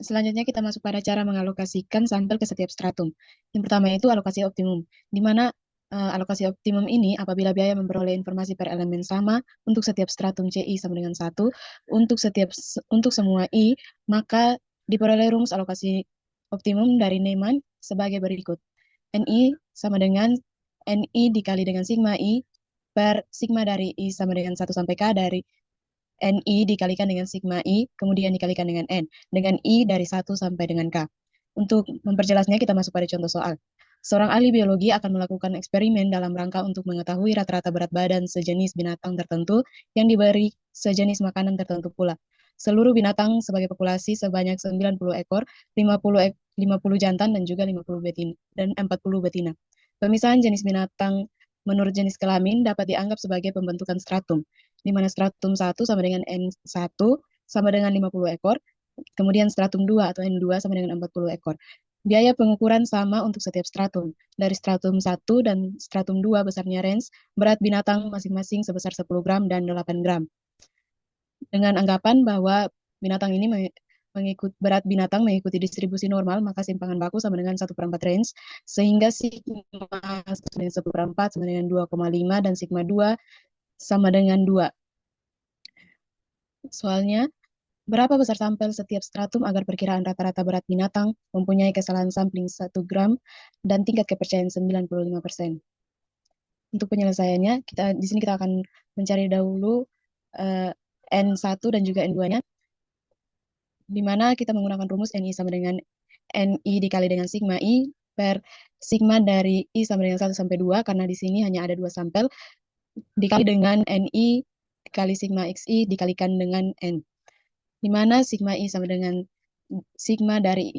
Selanjutnya kita masuk pada cara mengalokasikan sampel ke setiap stratum. Yang pertama itu alokasi optimum, di mana alokasi optimum ini apabila biaya memperoleh informasi per elemen sama untuk setiap stratum CI sama dengan 1, untuk semua I, maka diperoleh rumus alokasi optimum dari Neyman sebagai berikut. NI sama dengan NI dikali dengan sigma I per sigma dari I sama dengan 1 sampai K dari NI dikalikan dengan sigma I, kemudian dikalikan dengan N, dengan I dari 1 sampai dengan K. Untuk memperjelasnya, kita masuk pada contoh soal. Seorang ahli biologi akan melakukan eksperimen dalam rangka untuk mengetahui rata-rata berat badan sejenis binatang tertentu yang diberi sejenis makanan tertentu pula. Seluruh binatang sebagai populasi sebanyak 90 ekor, 50 jantan dan juga 50 betina dan 40 betina. Pemisahan jenis binatang menurut jenis kelamin dapat dianggap sebagai pembentukan stratum, di mana stratum 1 sama dengan N1 sama dengan 50 ekor, kemudian stratum 2 atau N2 sama dengan 40 ekor. Biaya pengukuran sama untuk setiap stratum. Dari stratum 1 dan stratum 2 besarnya range, berat binatang masing-masing sebesar 10 gram dan 8 gram. Dengan anggapan bahwa binatang ini berat binatang mengikuti distribusi normal, maka simpangan baku sama dengan 1/4 range, sehingga sigma sama dengan 1/4 sama dengan 2,5 dan sigma 2 sama dengan 2. Soalnya, berapa besar sampel setiap stratum agar perkiraan rata-rata berat binatang mempunyai kesalahan sampling 1 gram dan tingkat kepercayaan 95%. Untuk penyelesaiannya, di sini kita akan mencari dahulu eh, N1 dan juga N2-nya, di mana kita menggunakan rumus NI sama dengan NI dikali dengan sigma I per sigma dari I sama dengan 1 sampai 2, karena di sini hanya ada 2 sampel, dikali dengan NI dikali sigma XI dikalikan dengan N, di mana sigma I sama dengan sigma dari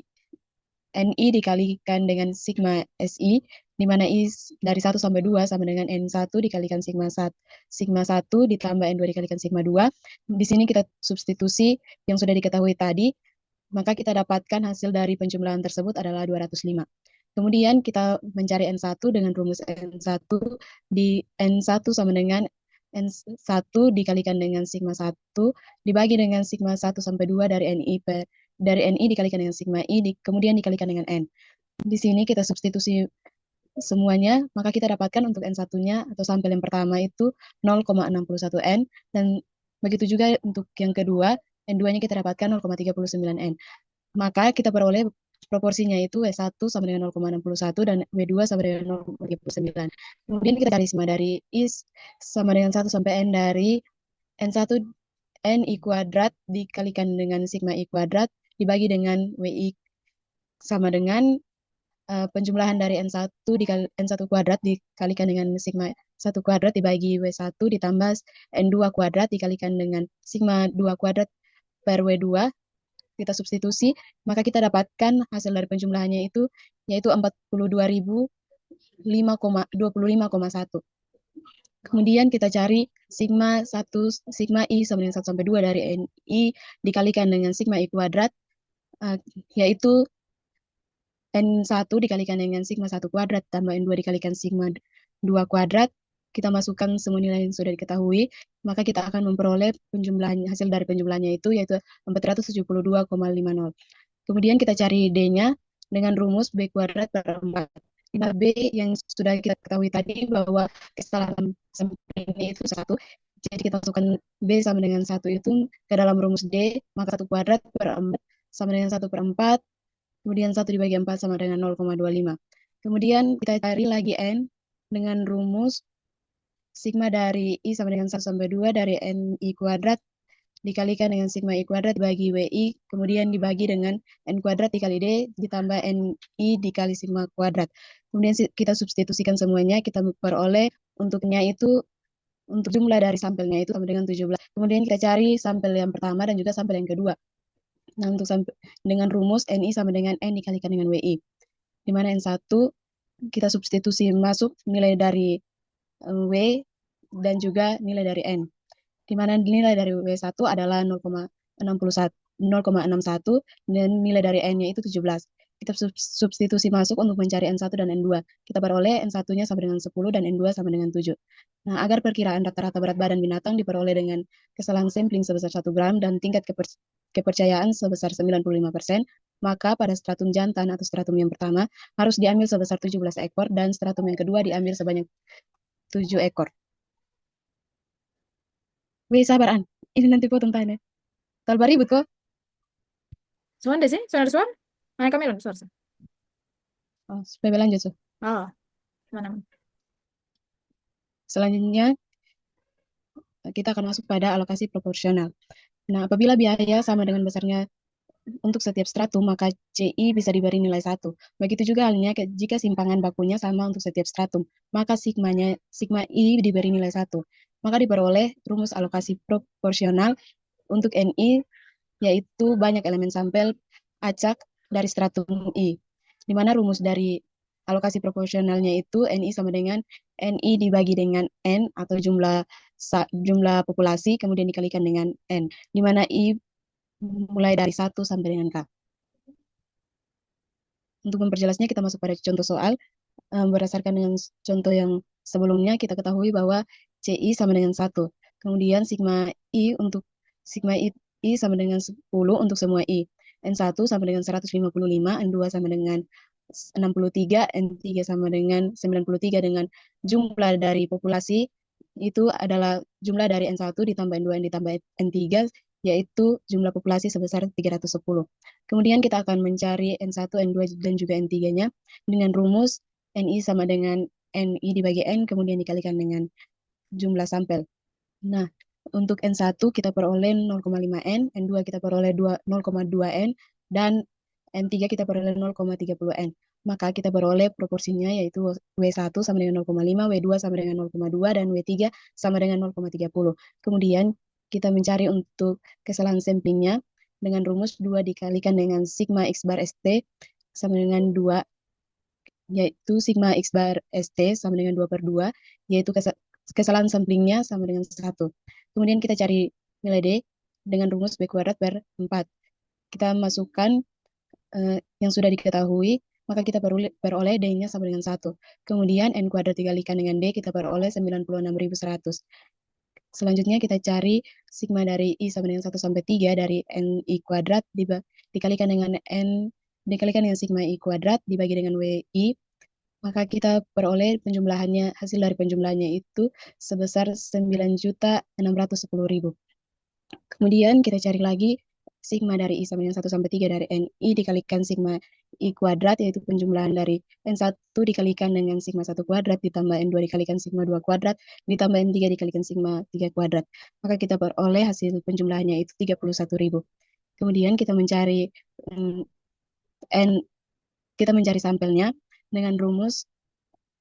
NI dikalikan dengan sigma SI, di mana I dari 1 sampai 2 sama dengan N1 dikalikan sigma 1 ditambah N2 dikalikan sigma 2. Di sini kita substitusi yang sudah diketahui tadi, maka kita dapatkan hasil dari penjumlahan tersebut adalah 205. Kemudian kita mencari N1 dengan rumus N1, di N1 sama dengan N1 dikalikan dengan sigma 1 dibagi dengan sigma 1 sampai 2 dari NI dikalikan dengan sigma I, kemudian dikalikan dengan N. Di sini kita substitusi semuanya, maka kita dapatkan untuk N1-nya atau sampel yang pertama itu 0,61 N, dan begitu juga untuk yang kedua, N2-nya kita dapatkan 0,39 N. Maka kita peroleh proporsinya itu W1 sama dengan 0,61 dan W2 sama dengan 0,39. Kemudian kita cari sigma dari I sama dengan 1 sampai N dari N1 N I kuadrat dikalikan dengan sigma I kuadrat dibagi dengan WI sama dengan penjumlahan dari N1 dikali N1 kuadrat dikalikan dengan sigma 1 kuadrat dibagi W1 ditambah N2 kuadrat dikalikan dengan sigma 2 kuadrat per W2, kita substitusi, maka kita dapatkan hasil dari penjumlahannya itu yaitu 42.005,25,1. Kemudian kita cari sigma I sama dengan 1 sampai 2 dari NI dikalikan dengan sigma I kuadrat, yaitu N1 dikalikan dengan sigma 1 kuadrat tambah N2 dikalikan sigma 2 kuadrat. Kita masukkan semua nilai yang sudah diketahui, maka kita akan memperoleh hasil dari penjumlahannya itu yaitu 472,50. Kemudian kita cari D-nya dengan rumus B kuadrat per 4. Nah, B yang sudah kita ketahui tadi bahwa kesalahan sampelnya itu 1. Jadi kita masukkan B sama dengan 1 itu ke dalam rumus D, maka 1 kuadrat per 4 sama dengan 1/4. Kemudian 1 dibagi 4 sama dengan 0,25. Kemudian kita cari lagi N dengan rumus sigma dari I sama dengan 1 sampai 2 dari NI kuadrat dikalikan dengan sigma I kuadrat dibagi WI, kemudian dibagi dengan N kuadrat dikali D, ditambah NI dikali sigma kuadrat. Kemudian kita substitusikan semuanya, kita peroleh untuknya itu, untuk jumlah dari sampelnya itu sama dengan 17. Kemudian kita cari sampel yang pertama dan juga sampel yang kedua. Nah, untuk sampel dengan rumus NI sama dengan N dikalikan dengan WI, di mana N1 kita substitusi masuk nilai dari W dan juga nilai dari N, di mana nilai dari W1 adalah 0,61 dan nilai dari N-nya itu 17. kita substitusi masuk untuk mencari N1 dan N2. Kita peroleh N1-nya sama dengan 10 dan N2 sama dengan 7. Nah, agar perkiraan rata-rata berat badan binatang diperoleh dengan kesalahan sampling sebesar 1 gram dan tingkat kepercayaan sebesar 95%, maka pada stratum jantan atau stratum yang pertama harus diambil sebesar 17 ekor dan stratum yang kedua diambil sebanyak 7 ekor. Wih, sabaran. Ini nanti potong tanya. Talbar ribut kok. Suan deh sih, suan ada suan? Mana kami loh, suara. Oh, supaya lanjut. So. Oh, mana? Selanjutnya, kita akan masuk pada alokasi proporsional. Nah, apabila biaya sama dengan besarnya untuk setiap stratum, maka CI bisa diberi nilai 1. Begitu juga halnya jika simpangan bakunya sama untuk setiap stratum, maka sigma I diberi nilai 1. Maka diperoleh rumus alokasi proporsional untuk NI, yaitu banyak elemen sampel acak dari stratum I. Di mana rumus dari alokasi proporsionalnya itu NI sama dengan NI dibagi dengan N atau jumlah populasi, kemudian dikalikan dengan N, di mana I mulai dari 1 sampai dengan K. Untuk memperjelasnya, kita masuk pada contoh soal. Berdasarkan dengan contoh yang sebelumnya, kita ketahui bahwa CI sama dengan 1. Kemudian sigma I sama dengan 10 untuk semua I. N1 sama dengan 155, N2 sama dengan 63, N3 sama dengan 93, dengan jumlah dari populasi itu adalah jumlah dari N1 ditambah N2 ditambah N3, yaitu jumlah populasi sebesar 310. Kemudian kita akan mencari N1, N2, dan juga N3-nya dengan rumus NI sama dengan NI dibagi N, kemudian dikalikan dengan jumlah sampel. Nah, untuk N1 kita peroleh 0,5 N, N2 kita peroleh 0,2 N, dan N3 kita peroleh 0,30 N. Maka kita peroleh proporsinya yaitu W1 sama dengan 0,5, W2 sama dengan 0,2, dan W3 sama dengan 0,30. Kemudian kita mencari untuk kesalahan samplingnya dengan rumus 2 dikalikan dengan sigma X bar ST sama dengan 2, yaitu sigma X bar ST sama dengan 2 per 2, yaitu kesalahan samplingnya sama dengan 1. Kemudian kita cari nilai D dengan rumus B kuadrat per 4. Kita masukkan yang sudah diketahui, maka kita peroleh D-nya sama dengan 1. Kemudian N kuadrat dikalikan dengan D, kita peroleh 96.100. Selanjutnya kita cari sigma dari I sama dengan 1 sampai 3 dari NI kuadrat dikalikan dengan sigma I kuadrat dibagi dengan WI, maka kita peroleh hasil dari penjumlahannya itu sebesar 9.610.000. Kemudian kita cari lagi sigma dari I sama dengan 1 sampai 3 dari NI dikalikan sigma I kuadrat, yaitu penjumlahan dari N1 dikalikan dengan sigma 1 kuadrat ditambah N2 dikalikan sigma 2 kuadrat ditambah N3 dikalikan sigma 3 kuadrat. Maka kita peroleh hasil penjumlahannya itu 31.000. Kemudian kita mencari sampelnya dengan rumus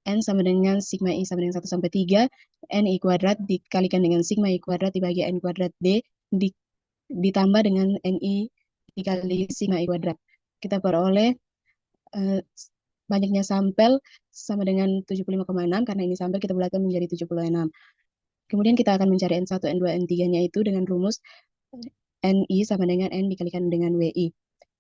N sama dengan sigma I sama dengan 1 sampai 3, NI kuadrat dikalikan dengan sigma I kuadrat dibagi N kuadrat D, ditambah dengan NI dikali sigma I kuadrat. Kita peroleh banyaknya sampel sama dengan 75,6, karena ini sampel kita bulatkan menjadi 76. Kemudian kita akan mencari N1, N2, N3-nya itu dengan rumus NI sama dengan N dikalikan dengan WI.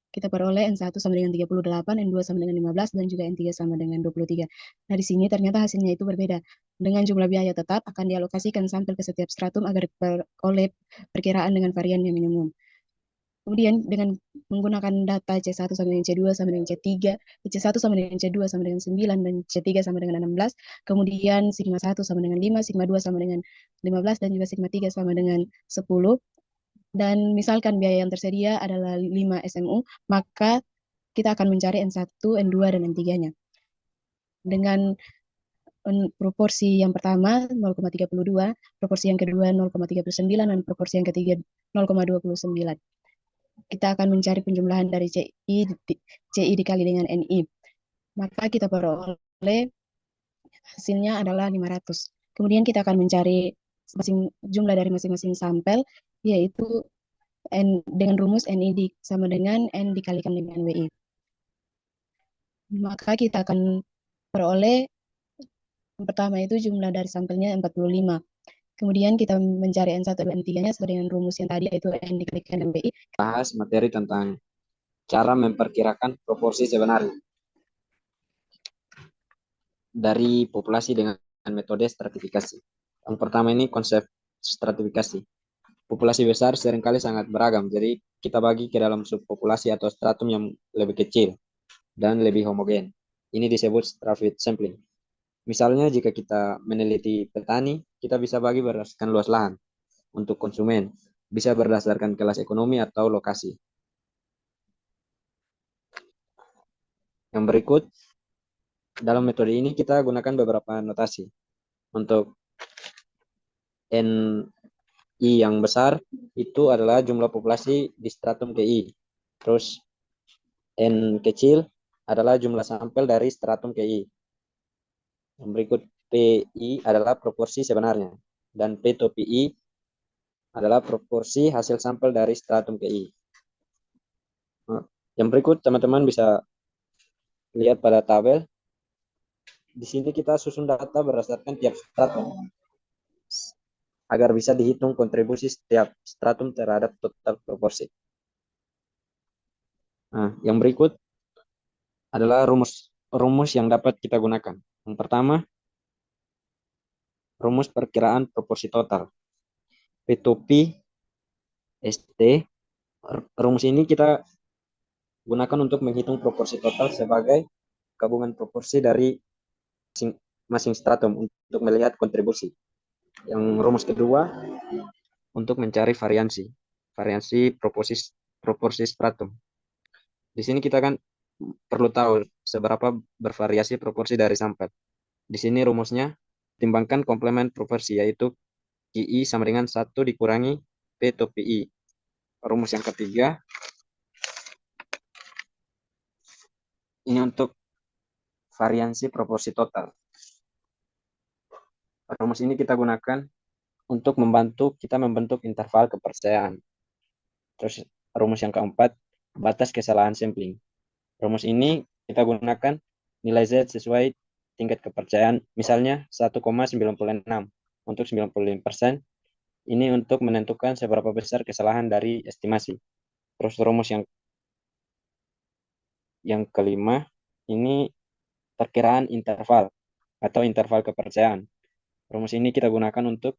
Kita peroleh N1 sama dengan 38, N2 sama dengan 15, dan juga N3 sama dengan 23. Nah, di sini ternyata hasilnya itu berbeda. Dengan jumlah biaya tetap akan dialokasikan sampel ke setiap stratum agar diperoleh perkiraan dengan varian yang minimum. Kemudian dengan menggunakan data C1 sama dengan C2 sama dengan C3, C1 sama dengan C2 sama dengan 9, dan C3 sama dengan 16, kemudian sigma 1 sama dengan 5, sigma 2 sama dengan 15, dan juga sigma 3 sama dengan 10, dan misalkan biaya yang tersedia adalah 5 SMU, maka kita akan mencari N1, N2, dan N3-nya. Dengan proporsi yang pertama 0,32, proporsi yang kedua 0,39, dan proporsi yang ketiga 0,29. Kita akan mencari penjumlahan dari CI dikali dengan NI. Maka kita peroleh hasilnya adalah 500. Kemudian kita akan mencari jumlah dari masing-masing sampel, yaitu dengan rumus NI sama dengan N dikalikan dengan WI. Maka kita akan peroleh yang pertama itu jumlah dari sampelnya 45. Kemudian kita mencari N1 dan N3-nya sesuai dengan rumus yang tadi, yaitu N dikalikan dengan WI. Bahas materi tentang cara memperkirakan proporsi sebenarnya dari populasi dengan metode stratifikasi. Yang pertama ini konsep stratifikasi. Populasi besar seringkali sangat beragam, jadi kita bagi ke dalam subpopulasi atau stratum yang lebih kecil dan lebih homogen. Ini disebut stratified sampling. Misalnya jika kita meneliti petani, kita bisa bagi berdasarkan luas lahan. Untuk konsumen, bisa berdasarkan kelas ekonomi atau lokasi. Yang berikut, dalam metode ini kita gunakan beberapa notasi. Untuk NI yang besar, itu adalah jumlah populasi di stratum KI. Terus N kecil adalah jumlah sampel dari stratum KI. Yang berikut PI adalah proporsi sebenarnya. Dan P to PI adalah proporsi hasil sampel dari stratum KI. Yang berikut teman-teman bisa lihat pada tabel. Di sini kita susun data berdasarkan tiap stratum agar bisa dihitung kontribusi setiap stratum terhadap total proporsi. Nah, yang berikut adalah rumus yang dapat kita gunakan. Yang pertama, rumus perkiraan proporsi total. P to P ST. Rumus ini kita gunakan untuk menghitung proporsi total sebagai gabungan proporsi dari masing stratum untuk melihat kontribusi. Yang rumus kedua untuk mencari variansi proporsi stratum. Di sini kita kan perlu tahu seberapa bervariasi proporsi dari sampel. Di sini rumusnya timbangkan komplement proporsi, yaitu QI sama dengan 1 dikurangi P to PI. Rumus yang ketiga, ini untuk variansi proporsi total. Rumus ini kita gunakan untuk membantu kita membentuk interval kepercayaan. Terus rumus yang keempat, batas kesalahan sampling. Rumus ini kita gunakan nilai Z sesuai tingkat kepercayaan, misalnya 1,96 untuk 95%. Ini untuk menentukan seberapa besar kesalahan dari estimasi. Terus rumus yang kelima, ini perkiraan interval atau interval kepercayaan. Rumus ini kita gunakan untuk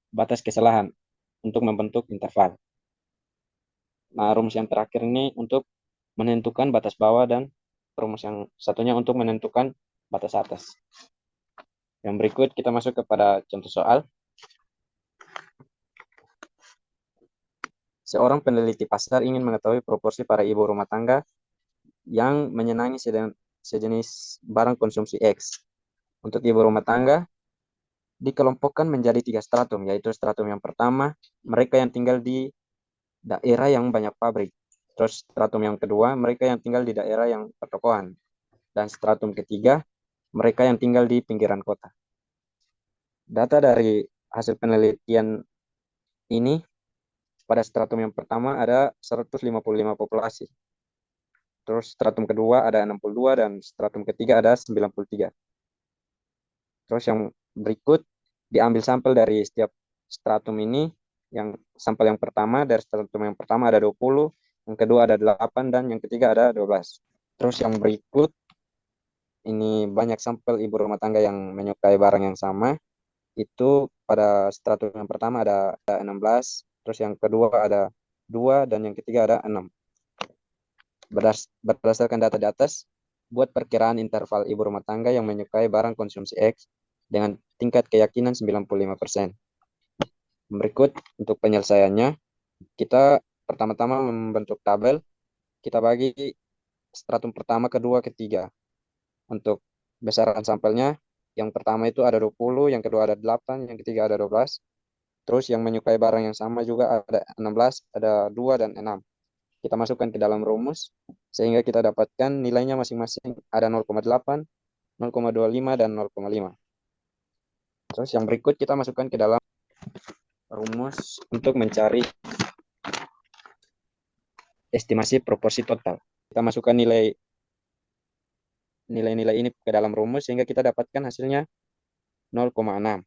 batas kesalahan untuk membentuk interval. Nah, rumus yang terakhir ini untuk menentukan batas bawah dan rumus yang satunya untuk menentukan batas atas. Yang berikut kita masuk kepada contoh soal. Seorang peneliti pasar ingin mengetahui proporsi para ibu rumah tangga yang menyenangi sejenis barang konsumsi X. Untuk ibu rumah tangga dikelompokkan menjadi 3 stratum, yaitu stratum yang pertama, mereka yang tinggal di daerah yang banyak pabrik. Terus stratum yang kedua, mereka yang tinggal di daerah yang pertokoan. Dan stratum ketiga, mereka yang tinggal di pinggiran kota. Data dari hasil penelitian ini, pada stratum yang pertama ada 155 populasi. Terus stratum kedua ada 62 dan stratum ketiga ada 93. Terus yang berikut diambil sampel dari setiap stratum ini. Yang sampel yang pertama dari stratum yang pertama ada 20, yang kedua ada 8 dan yang ketiga ada 12. Terus yang berikut ini banyak sampel ibu rumah tangga yang menyukai barang yang sama. Itu pada stratum yang pertama ada 16, terus yang kedua ada 2 dan yang ketiga ada 6. Berdasarkan data di atas, buat perkiraan interval ibu rumah tangga yang menyukai barang konsumsi X dengan tingkat keyakinan 95%. Berikut untuk penyelesaiannya, kita pertama-tama membentuk tabel, kita bagi stratum pertama, kedua, ketiga. Untuk besaran sampelnya, yang pertama itu ada 20, yang kedua ada 8, yang ketiga ada 12. Terus yang menyukai barang yang sama juga ada 16, ada 2 dan 6. Kita masukkan ke dalam rumus, sehingga kita dapatkan nilainya masing-masing ada 0,8, 0,25, dan 0,5. Terus yang berikut kita masukkan ke dalam rumus untuk mencari estimasi proporsi total. Kita masukkan nilai-nilai ini ke dalam rumus sehingga kita dapatkan hasilnya 0,6.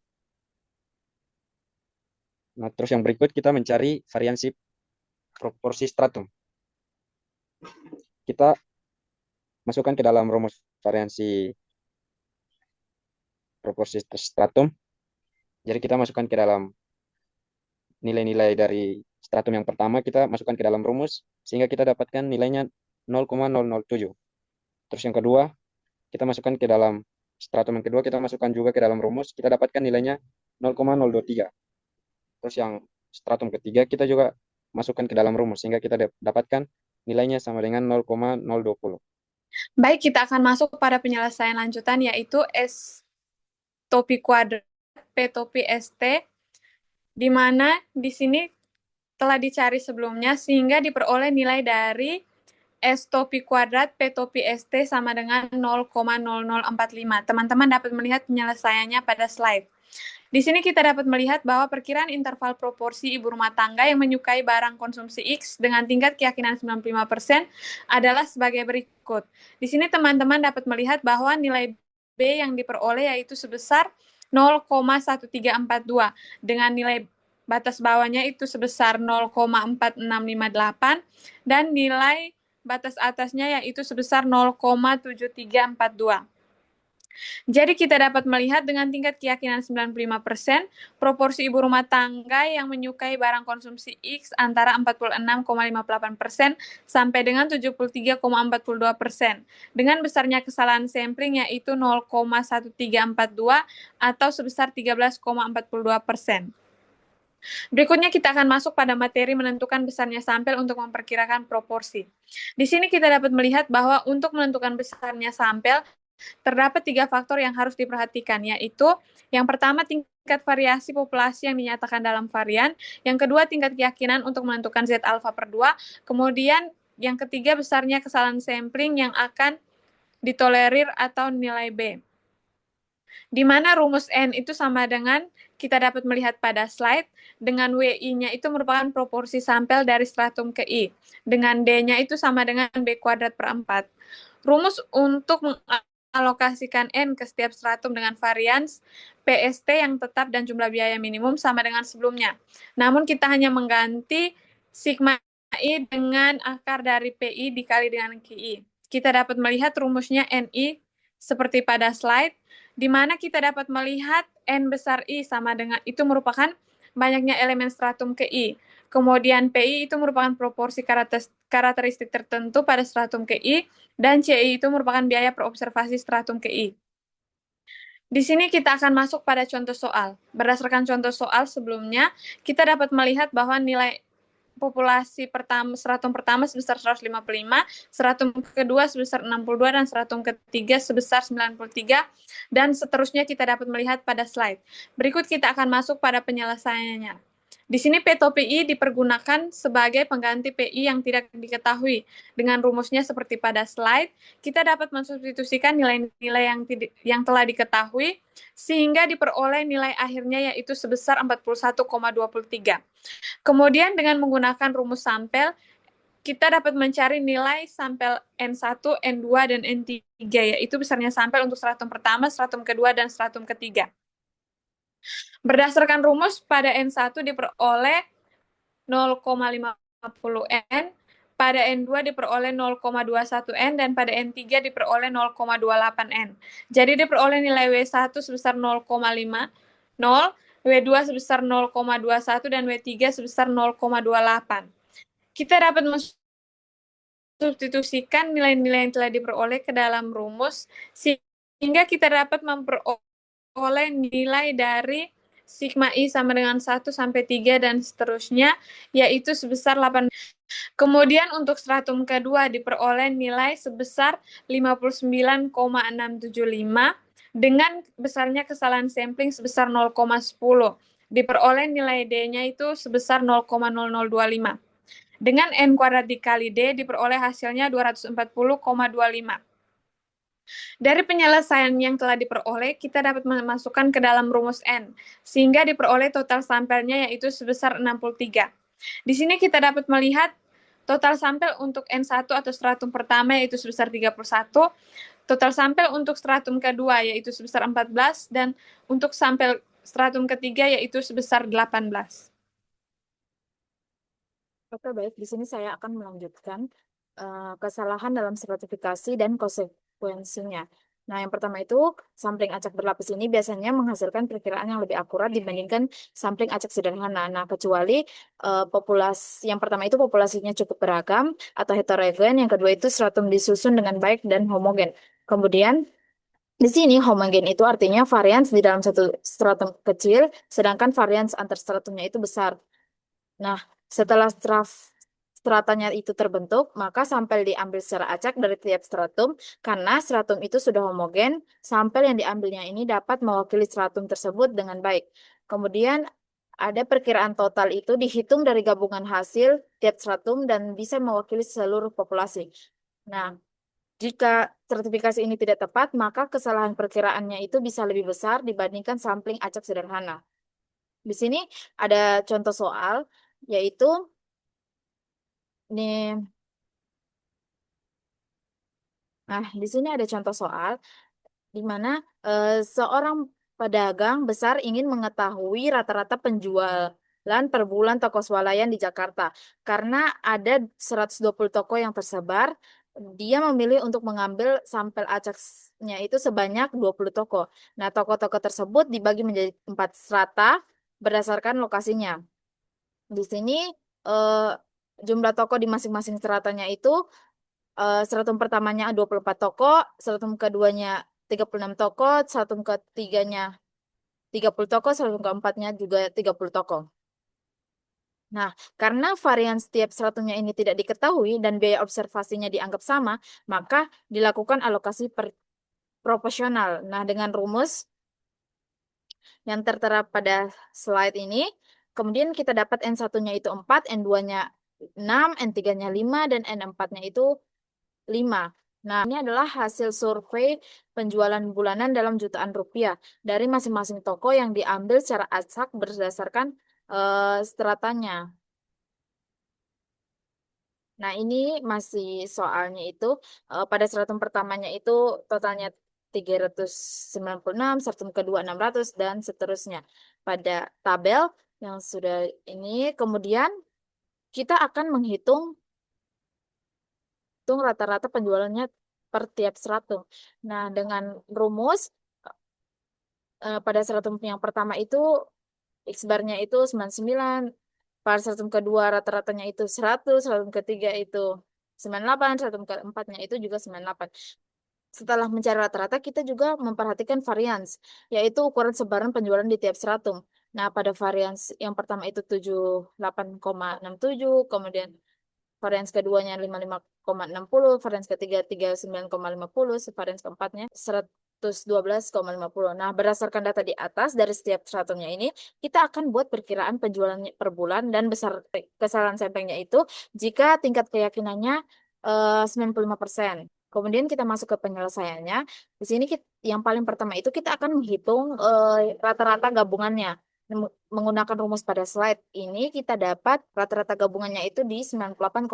Nah, terus yang berikut kita mencari variansi proporsi stratum. kita masukkan ke dalam rumus variansi proporsi stratum. Jadi kita masukkan ke dalam nilai-nilai dari stratum yang pertama, kita masukkan ke dalam rumus, sehingga kita dapatkan nilainya 0,007. Terus yang kedua, kita masukkan ke dalam stratum yang kedua, kita masukkan juga ke dalam rumus, kita dapatkan nilainya 0,023. Terus yang stratum ketiga, kita juga masukkan ke dalam rumus, sehingga kita dapatkan nilainya sama dengan 0,020. Baik, kita akan masuk pada penyelesaian lanjutan, yaitu S topi kuadrat, P topi ST, di mana di sini telah dicari sebelumnya, sehingga diperoleh nilai dari S topi kuadrat P topi ST sama dengan 0,0045. Teman-teman dapat melihat penyelesaiannya pada slide. Di sini kita dapat melihat bahwa perkiraan interval proporsi ibu rumah tangga yang menyukai barang konsumsi X dengan tingkat keyakinan 95% adalah sebagai berikut. Di sini teman-teman dapat melihat bahwa nilai B yang diperoleh yaitu sebesar 0,1342 dengan nilai batas bawahnya itu sebesar 0,4658 dan nilai batas atasnya yaitu sebesar 0,7342. Jadi kita dapat melihat dengan tingkat keyakinan 95%, proporsi ibu rumah tangga yang menyukai barang konsumsi X antara 46,58% sampai dengan 73,42%. Dengan besarnya kesalahan sampling yaitu 0,1342 atau sebesar 13,42%. Berikutnya kita akan masuk pada materi menentukan besarnya sampel untuk memperkirakan proporsi. Di sini kita dapat melihat bahwa untuk menentukan besarnya sampel, terdapat 3 faktor yang harus diperhatikan, yaitu yang pertama tingkat variasi populasi yang dinyatakan dalam varian, yang kedua tingkat keyakinan untuk menentukan Z alpha per 2, kemudian yang ketiga besarnya kesalahan sampling yang akan ditolerir atau nilai B. Di mana rumus N itu sama dengan kita dapat melihat pada slide, dengan WI-nya itu merupakan proporsi sampel dari stratum ke I, dengan D-nya itu sama dengan B kuadrat per 4. Rumus untuk alokasikan N ke setiap stratum dengan varians PST yang tetap dan jumlah biaya minimum sama dengan sebelumnya. Namun kita hanya mengganti sigma I dengan akar dari PI dikali dengan QI. Kita dapat melihat rumusnya NI seperti pada slide, di mana kita dapat melihat N besar I sama dengan itu merupakan banyaknya elemen stratum ke I. Kemudian PI itu merupakan proporsi karakteristik tertentu pada stratum KI, dan CI itu merupakan biaya per observasi stratum KI. Di sini kita akan masuk pada contoh soal. Berdasarkan contoh soal sebelumnya, kita dapat melihat bahwa nilai populasi stratum pertama sebesar 155, stratum kedua sebesar 62, dan stratum ketiga sebesar 93, dan seterusnya kita dapat melihat pada slide. Berikut kita akan masuk pada penyelesaiannya. Di sini P topi I dipergunakan sebagai pengganti PI yang tidak diketahui. Dengan rumusnya seperti pada slide, kita dapat mensubstitusikan nilai-nilai yang telah diketahui, sehingga diperoleh nilai akhirnya yaitu sebesar 41,23. Kemudian dengan menggunakan rumus sampel, kita dapat mencari nilai sampel N1, N2, dan N3, yaitu besarnya sampel untuk stratum pertama, stratum kedua, dan stratum ketiga. Berdasarkan rumus, pada N1 diperoleh 0,50 N, pada N2 diperoleh 0,21 N, dan pada N3 diperoleh 0,28 N. Jadi diperoleh nilai W1 sebesar 0,50, W2 sebesar 0,21, dan W3 sebesar 0,28. Kita dapat mensubstitusikan nilai-nilai yang telah diperoleh ke dalam rumus, sehingga kita dapat memperoleh nilai dari sigma I sama dengan 1 sampai 3 dan seterusnya, yaitu sebesar 8. Kemudian untuk stratum kedua diperoleh nilai sebesar 59,675 dengan besarnya kesalahan sampling sebesar 0,10. Diperoleh nilai D-nya itu sebesar 0,0025. Dengan N kuadrat dikali D diperoleh hasilnya 240,25. Dari penyelesaian yang telah diperoleh, kita dapat memasukkan ke dalam rumus N, sehingga diperoleh total sampelnya yaitu sebesar 63. Di sini kita dapat melihat total sampel untuk N1 atau stratum pertama yaitu sebesar 31, total sampel untuk stratum kedua yaitu sebesar 14, dan untuk sampel stratum ketiga yaitu sebesar 18. Oke, baik. Di sini saya akan melanjutkan. kesalahan dalam stratifikasi dan konsekuensinya. Nah, yang pertama itu sampling acak berlapis ini biasanya menghasilkan perkiraan yang lebih akurat dibandingkan sampling acak sederhana. Nah, kecuali populasi yang pertama itu populasinya cukup beragam atau heterogen, yang kedua itu stratum disusun dengan baik dan homogen. Kemudian di sini homogen itu artinya varians di dalam satu stratum kecil, sedangkan varians antar stratumnya itu besar. Nah, setelah stratanya itu terbentuk, maka sampel diambil secara acak dari tiap stratum, karena stratum itu sudah homogen, sampel yang diambilnya ini dapat mewakili stratum tersebut dengan baik. Kemudian ada perkiraan total itu dihitung dari gabungan hasil tiap stratum dan bisa mewakili seluruh populasi. Nah, jika stratifikasi ini tidak tepat, maka kesalahan perkiraannya itu bisa lebih besar dibandingkan sampling acak sederhana. Di sini ada contoh soal, yaitu ini. Nah, di sini ada contoh soal di mana seorang pedagang besar ingin mengetahui rata-rata penjualan per bulan toko swalayan di Jakarta. Karena ada 120 toko yang tersebar, dia memilih untuk mengambil sampel acaknya itu sebanyak 20 toko. Nah, toko-toko tersebut dibagi menjadi 4 strata berdasarkan lokasinya. Di sini eh, jumlah toko di masing-masing stratanya itu stratum pertamanya 24 toko, stratum keduanya 36 toko, stratum ketiganya 30 toko, stratum keempatnya juga 30 toko. Nah, karena varian setiap stratumnya ini tidak diketahui dan biaya observasinya dianggap sama, maka dilakukan alokasi proporsional. Nah, dengan rumus yang tertera pada slide ini, kemudian kita dapat N1-nya itu 4, N2-nya 6, N3-nya 5, dan N4-nya itu 5. Nah, ini adalah hasil survei penjualan bulanan dalam jutaan rupiah dari masing-masing toko yang diambil secara acak berdasarkan stratanya. Nah, ini masih soalnya itu pada stratum pertamanya itu totalnya 396, stratum kedua 600, dan seterusnya. Pada tabel yang sudah ini, kemudian kita akan menghitung rata-rata penjualannya per tiap stratum. Nah, dengan rumus pada stratum yang pertama itu X-barnya itu 99, pada stratum kedua rata-ratanya itu 100, stratum ketiga itu 98, stratum keempatnya itu juga 98. Setelah mencari rata-rata, kita juga memperhatikan varians, yaitu ukuran sebaran penjualan di tiap stratum. Nah, pada varians yang pertama itu 78,67, kemudian varians keduanya 55,60, varians ketiga 39,50, varians keempatnya 112,50. Nah, berdasarkan data di atas dari setiap stratumnya ini, kita akan buat perkiraan penjualan per bulan dan besar kesalahan sampelnya itu jika tingkat keyakinannya 95%. Kemudian kita masuk ke penyelesaiannya. Di sini yang paling pertama itu kita akan menghitung rata-rata gabungannya. Menggunakan rumus pada slide ini, kita dapat rata-rata gabungannya itu di 98,8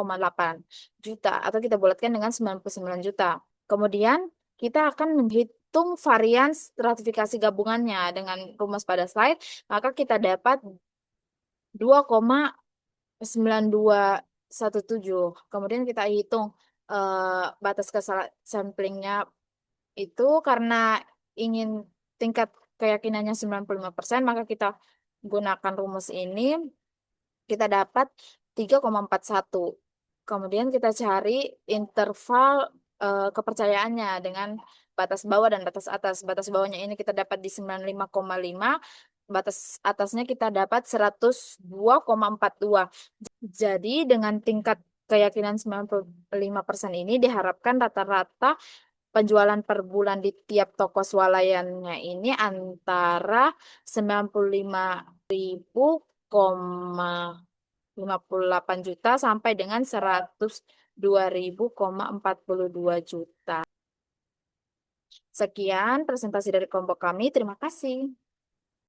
juta atau kita bulatkan dengan 99 juta. Kemudian kita akan menghitung varian stratifikasi gabungannya dengan rumus pada slide, maka kita dapat 2,9217. Kemudian kita hitung batas kesalahan samplingnya itu karena ingin tingkat keyakinannya 95%, maka kita gunakan rumus ini, kita dapat 3,41. Kemudian kita cari interval kepercayaannya dengan batas bawah dan batas atas. Batas bawahnya ini kita dapat di 95,5, batas atasnya kita dapat 102,42. Jadi dengan tingkat keyakinan 95% ini diharapkan rata-rata penjualan per bulan di tiap toko swalayannya ini antara 95.000,58 juta sampai dengan 102.000,42 juta. Sekian presentasi dari kelompok kami. Terima kasih.